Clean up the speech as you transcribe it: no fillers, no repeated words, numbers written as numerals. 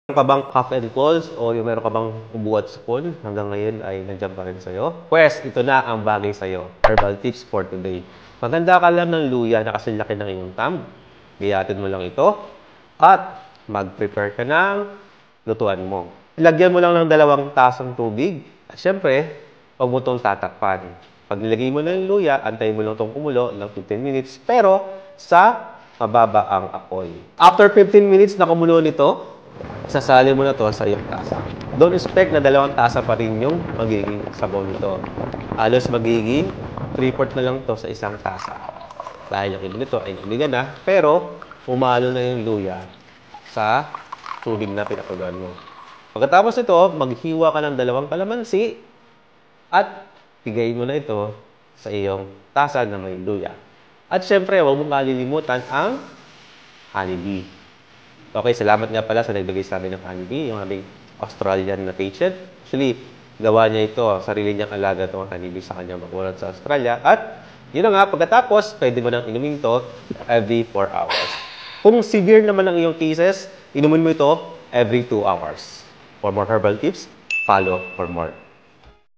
Meron ka bang cough and colds o yung meron ka bang ubo at sipon hanggang ngayon ay nandiyan pa rin sa'yo? Pwes, ito na ang bagay sa'yo. Herbal tips for today. Maganda ka lang ng luya na kasi laki ng iyong thumb. Gayatin mo lang ito at mag-prepare ka ng lutuan mo. Ilagyan mo lang ng 2 tasang tubig at syempre, huwag mo itong tatakpan. Pag nilagay mo na yung luya, antayin mo lang itong kumulo ng 15 minutes pero sa mababa ang apoy. After 15 minutes na kumulo nito, sasali mo na to sa iyong tasa. Don't expect na 2 tasa pa rin yung magiging sabaw nito. Halos magiging 3/4 na lang to sa 1 tasa. Dahil yung iba nito ay inigan na, pero umalo na yung luya sa tubig na pinakuluan mo. Pagkatapos nito, maghiwa ka ng 2 kalamansi at bigay mo na ito sa iyong tasa na may luya. At syempre, huwag mong kalilimutan ang honeybee. Okay, salamat nga pala sa nagbigay sa amin ng honeybee, yung aming Australian na patient. Actually, gawa niya ito, sarili niyang alaga itong honeybee sa kanyang magulang sa Australia. At yun na nga, pagkatapos, pwede mo nang inumin ito every 4 hours. Kung severe naman ang iyong cases, inumin mo ito every 2 hours. For more herbal tips, follow for more.